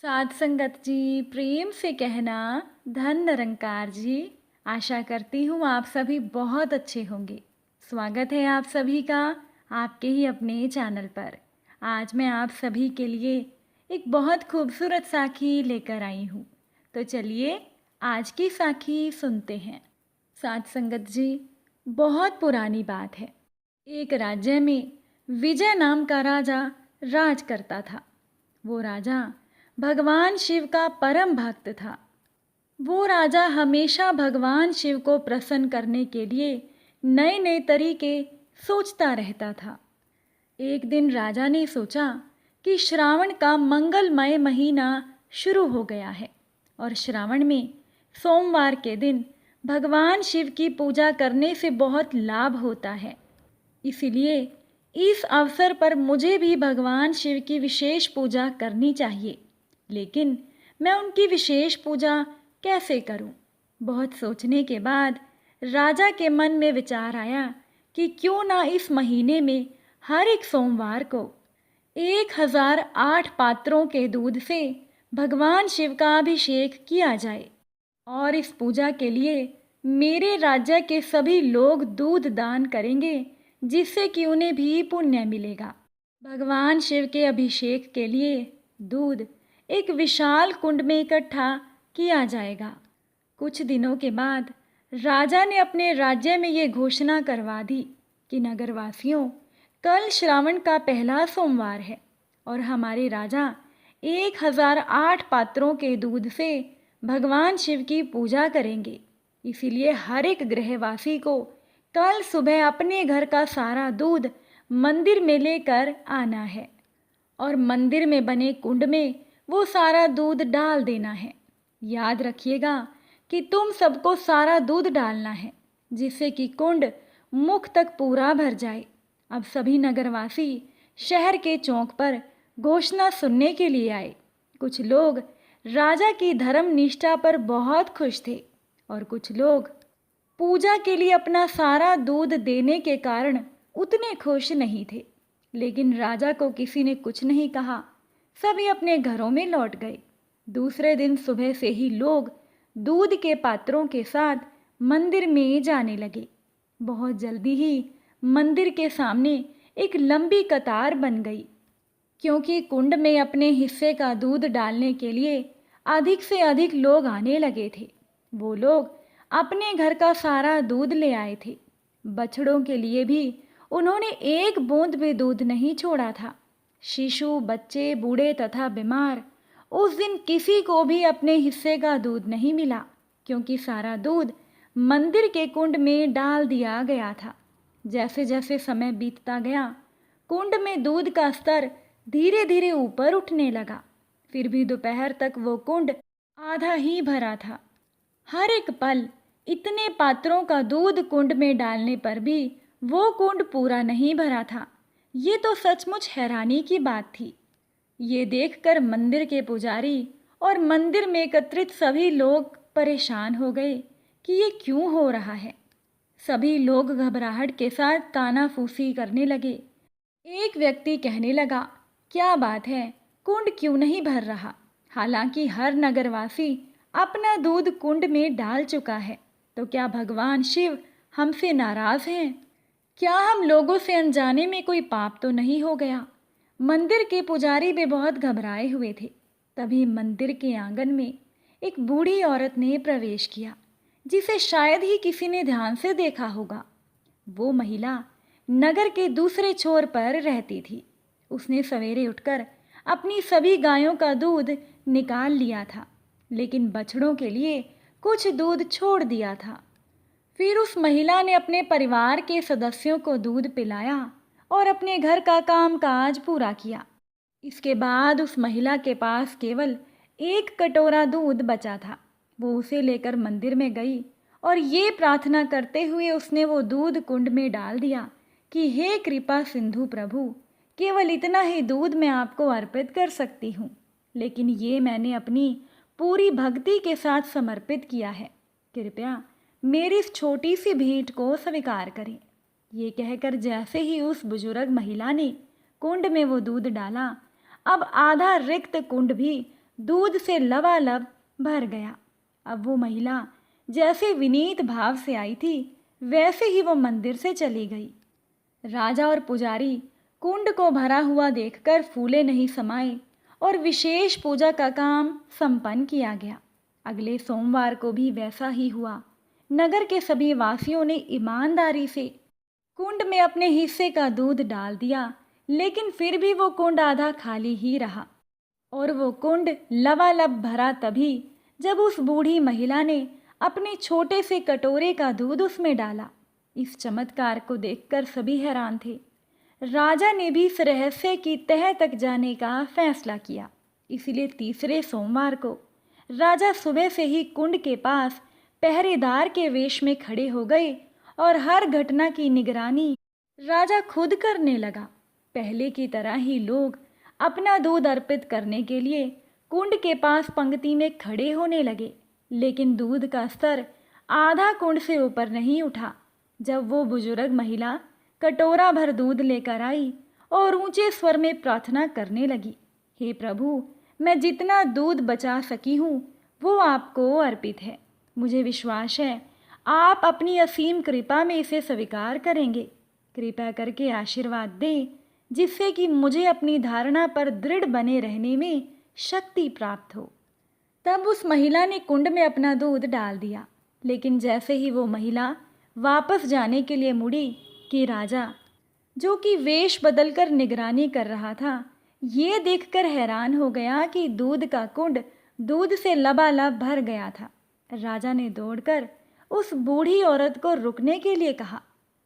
साध संगत जी, प्रेम से कहना धन निरंकार जी। आशा करती हूँ आप सभी बहुत अच्छे होंगे। स्वागत है आप सभी का आपके ही अपने चैनल पर। आज मैं आप सभी के लिए एक बहुत खूबसूरत साखी लेकर आई हूँ। तो चलिए आज की साखी सुनते हैं। साध संगत जी, बहुत पुरानी बात है। एक राज्य में विजय नाम का राजा राज करता था। वो राजा भगवान शिव का परम भक्त था। वो राजा हमेशा भगवान शिव को प्रसन्न करने के लिए नए नए तरीके सोचता रहता था। एक दिन राजा ने सोचा कि श्रावण का मंगलमय महीना शुरू हो गया है और श्रावण में सोमवार के दिन भगवान शिव की पूजा करने से बहुत लाभ होता है। इसीलिए इस अवसर पर मुझे भी भगवान शिव की विशेष पूजा करनी चाहिए। लेकिन मैं उनकी विशेष पूजा कैसे करूं? बहुत सोचने के बाद राजा के मन में विचार आया कि क्यों ना इस महीने में हर एक सोमवार को 1008 पात्रों के दूध से भगवान शिव का अभिषेक किया जाए और इस पूजा के लिए मेरे राज्य के सभी लोग दूध दान करेंगे, जिससे कि उन्हें भी पुण्य मिलेगा। भगवान शिव के अभिषेक के लिए दूध एक विशाल कुंड में इकट्ठा किया जाएगा। कुछ दिनों के बाद राजा ने अपने राज्य में ये घोषणा करवा दी कि नगरवासियों, कल श्रावण का पहला सोमवार है और हमारे राजा 1008 पात्रों के दूध से भगवान शिव की पूजा करेंगे। इसीलिए हर एक गृहवासी को कल सुबह अपने घर का सारा दूध मंदिर में लेकर आना है और मंदिर में बने कुंड में वो सारा दूध डाल देना है। याद रखिएगा कि तुम सबको सारा दूध डालना है, जिससे कि कुंड मुख तक पूरा भर जाए। अब सभी नगरवासी शहर के चौक पर घोषणा सुनने के लिए आए। कुछ लोग राजा की धर्म निष्ठा पर बहुत खुश थे और कुछ लोग पूजा के लिए अपना सारा दूध देने के कारण उतने खुश नहीं थे। लेकिन राजा को किसी ने कुछ नहीं कहा। सभी अपने घरों में लौट गए। दूसरे दिन सुबह से ही लोग दूध के पात्रों के साथ मंदिर में जाने लगे। बहुत जल्दी ही मंदिर के सामने एक लंबी कतार बन गई, क्योंकि कुंड में अपने हिस्से का दूध डालने के लिए अधिक से अधिक लोग आने लगे थे। वो लोग अपने घर का सारा दूध ले आए थे। बछड़ों के लिए भी उन्होंने एक बूंद भी दूध नहीं छोड़ा था। शिशु, बच्चे, बूढ़े तथा बीमार, उस दिन किसी को भी अपने हिस्से का दूध नहीं मिला, क्योंकि सारा दूध मंदिर के कुंड में डाल दिया गया था। जैसे जैसे समय बीतता गया, कुंड में दूध का स्तर धीरे धीरे ऊपर उठने लगा। फिर भी दोपहर तक वो कुंड आधा ही भरा था। हर एक पल इतने पात्रों का दूध कुंड में डालने पर भी वो कुंड पूरा नहीं भरा था। ये तो सचमुच हैरानी की बात थी। ये देखकर मंदिर के पुजारी और मंदिर में एकत्रित सभी लोग परेशान हो गए कि ये क्यों हो रहा है। सभी लोग घबराहट के साथ कानाफूसी करने लगे। एक व्यक्ति कहने लगा, क्या बात है, कुंड क्यों नहीं भर रहा? हालांकि हर नगरवासी अपना दूध कुंड में डाल चुका है। तो क्या भगवान शिव हमसे नाराज हैं? क्या हम लोगों से अनजाने में कोई पाप तो नहीं हो गया? मंदिर के पुजारी भी बहुत घबराए हुए थे। तभी मंदिर के आंगन में एक बूढ़ी औरत ने प्रवेश किया, जिसे शायद ही किसी ने ध्यान से देखा होगा। वो महिला नगर के दूसरे छोर पर रहती थी। उसने सवेरे उठकर अपनी सभी गायों का दूध निकाल लिया था, लेकिन बछड़ों के लिए कुछ दूध छोड़ दिया था। फिर उस महिला ने अपने परिवार के सदस्यों को दूध पिलाया और अपने घर का कामकाज पूरा किया। इसके बाद उस महिला के पास केवल एक कटोरा दूध बचा था। वो उसे लेकर मंदिर में गई और ये प्रार्थना करते हुए उसने वो दूध कुंड में डाल दिया कि हे कृपा सिंधु प्रभु, केवल इतना ही दूध मैं आपको अर्पित कर सकती हूँ, लेकिन ये मैंने अपनी पूरी भक्ति के साथ समर्पित किया है। कृपया मेरी इस छोटी सी भेंट को स्वीकार करें। ये कहकर जैसे ही उस बुजुर्ग महिला ने कुंड में वो दूध डाला, अब आधा रिक्त कुंड भी दूध से लबालब भर गया। अब वो महिला जैसे विनीत भाव से आई थी वैसे ही वो मंदिर से चली गई। राजा और पुजारी कुंड को भरा हुआ देखकर फूले नहीं समाए और विशेष पूजा का काम संपन्न किया गया। अगले सोमवार को भी वैसा ही हुआ। नगर के सभी वासियों ने ईमानदारी से कुंड में अपने हिस्से का दूध डाल दिया, लेकिन फिर भी वो कुंड आधा खाली ही रहा। और वो कुंड लबालब भरा तभी जब उस बूढ़ी महिला ने अपने छोटे से कटोरे का दूध उसमें डाला। इस चमत्कार को देखकर सभी हैरान थे। राजा ने भी इस रहस्य की तह तक जाने का फैसला किया। इसलिए तीसरे सोमवार को राजा सुबह से ही कुंड के पास पहरेदार के वेश में खड़े हो गए और हर घटना की निगरानी राजा खुद करने लगा। पहले की तरह ही लोग अपना दूध अर्पित करने के लिए कुंड के पास पंक्ति में खड़े होने लगे, लेकिन दूध का स्तर आधा कुंड से ऊपर नहीं उठा। जब वो बुजुर्ग महिला कटोरा भर दूध लेकर आई और ऊंचे स्वर में प्रार्थना करने लगी, हे प्रभु, मैं जितना दूध बचा सकी हूँ वो आपको अर्पित है। मुझे विश्वास है आप अपनी असीम कृपा में इसे स्वीकार करेंगे। कृपा करके आशीर्वाद दें जिससे कि मुझे अपनी धारणा पर दृढ़ बने रहने में शक्ति प्राप्त हो। तब उस महिला ने कुंड में अपना दूध डाल दिया, लेकिन जैसे ही वो महिला वापस जाने के लिए मुड़ी कि राजा, जो कि वेश बदलकर निगरानी कर रहा था, ये देखकर हैरान हो गया कि दूध का कुंड दूध से लबालब भर गया था। राजा ने दौड़कर उस बूढ़ी औरत को रुकने के लिए कहा।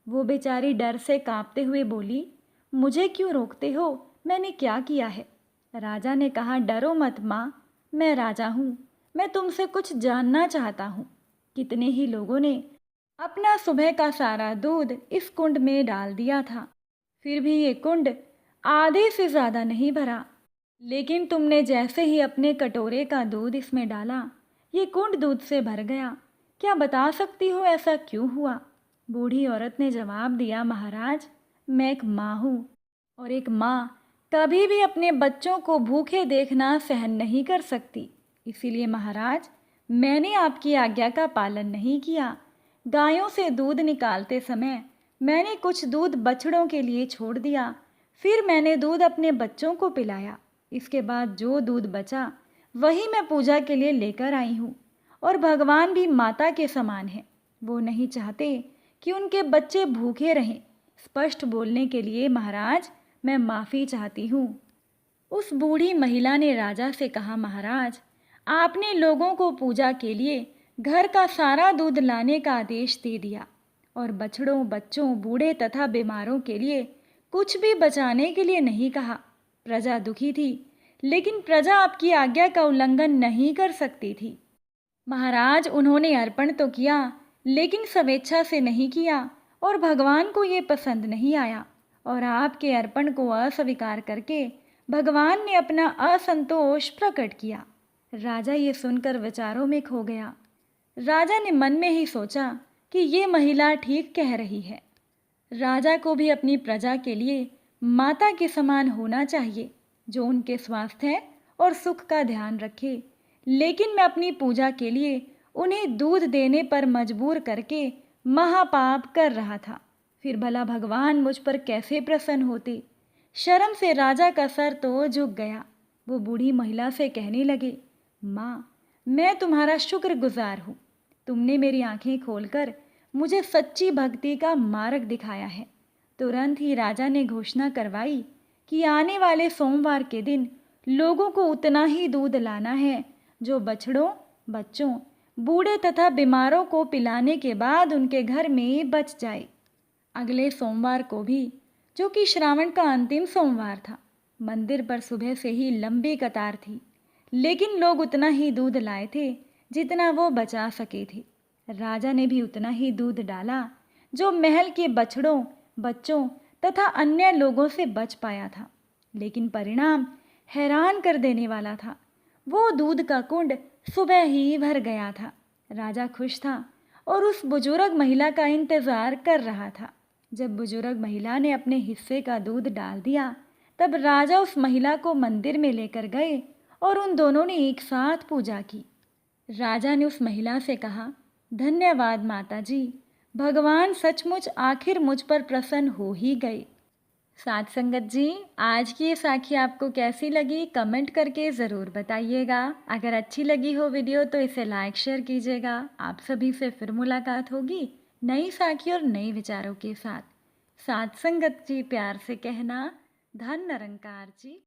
वो बेचारी डर से कांपते हुए बोली, मुझे क्यों रोकते हो? मैंने क्या किया है? राजा ने कहा, डरो मत माँ, मैं राजा हूँ। मैं तुमसे कुछ जानना चाहता हूँ। कितने ही लोगों ने अपना सुबह का सारा दूध इस कुंड में डाल दिया था, फिर भी ये कुंड आधे से ज़्यादा नहीं भरा। लेकिन तुमने जैसे ही अपने कटोरे का दूध इसमें डाला, ये कुंड दूध से भर गया। क्या बता सकती हो ऐसा क्यों हुआ? बूढ़ी औरत ने जवाब दिया, महाराज, मैं एक माँ हूँ और एक माँ कभी भी अपने बच्चों को भूखे देखना सहन नहीं कर सकती। इसीलिए महाराज, मैंने आपकी आज्ञा का पालन नहीं किया। गायों से दूध निकालते समय मैंने कुछ दूध बछड़ों के लिए छोड़ दिया, फिर मैंने दूध अपने बच्चों को पिलाया। इसके बाद जो दूध बचा वही मैं पूजा के लिए लेकर आई हूँ। और भगवान भी माता के समान है, वो नहीं चाहते कि उनके बच्चे भूखे रहें। स्पष्ट बोलने के लिए महाराज, मैं माफ़ी चाहती हूँ। उस बूढ़ी महिला ने राजा से कहा, महाराज, आपने लोगों को पूजा के लिए घर का सारा दूध लाने का आदेश दे दिया और बछड़ों, बच्चों, बूढ़े तथा बीमारों के लिए कुछ भी बचाने के लिए नहीं कहा। प्रजा दुखी थी, लेकिन प्रजा आपकी आज्ञा का उल्लंघन नहीं कर सकती थी। महाराज, उन्होंने अर्पण तो किया, लेकिन स्वेच्छा से नहीं किया और भगवान को ये पसंद नहीं आया और आपके अर्पण को अस्वीकार करके भगवान ने अपना असंतोष प्रकट किया। राजा ये सुनकर विचारों में खो गया। राजा ने मन में ही सोचा कि ये महिला ठीक कह रही है। राजा को भी अपनी प्रजा के लिए माता के समान होना चाहिए, जो उनके स्वास्थ्य और सुख का ध्यान रखे। लेकिन मैं अपनी पूजा के लिए उन्हें दूध देने पर मजबूर करके महापाप कर रहा था। फिर भला भगवान मुझ पर कैसे प्रसन्न होते? शर्म से राजा का सर तो झुक गया। वो बूढ़ी महिला से कहने लगे, माँ, मैं तुम्हारा शुक्रगुजार हूँ। तुमने मेरी आंखें खोलकर मुझे सच्ची भक्ति का मार्ग दिखाया है। तुरंत ही राजा ने घोषणा करवाई कि आने वाले सोमवार के दिन लोगों को उतना ही दूध लाना है जो बछड़ों, बच्चों, बूढ़े तथा बीमारों को पिलाने के बाद उनके घर में बच जाए। अगले सोमवार को भी, जो कि श्रावण का अंतिम सोमवार था, मंदिर पर सुबह से ही लंबी कतार थी, लेकिन लोग उतना ही दूध लाए थे जितना वो बचा सके थे। राजा ने भी उतना ही दूध डाला जो महल के बछड़ों, बच्चों तथा अन्य लोगों से बच पाया था। लेकिन परिणाम हैरान कर देने वाला था। वो दूध का कुंड सुबह ही भर गया था। राजा खुश था और उस बुजुर्ग महिला का इंतजार कर रहा था। जब बुजुर्ग महिला ने अपने हिस्से का दूध डाल दिया, तब राजा उस महिला को मंदिर में लेकर गए और उन दोनों ने एक साथ पूजा की। राजा ने उस महिला से कहा, धन्यवाद माता जी, भगवान सचमुच आखिर मुझ पर प्रसन्न हो ही गए। साथ संगत जी, आज की ये साखी आपको कैसी लगी कमेंट करके ज़रूर बताइएगा। अगर अच्छी लगी हो वीडियो तो इसे लाइक शेयर कीजिएगा। आप सभी से फिर मुलाकात होगी नई साखी और नए विचारों के साथ। साथ संगत जी प्यार से कहना, धन निरंकार जी।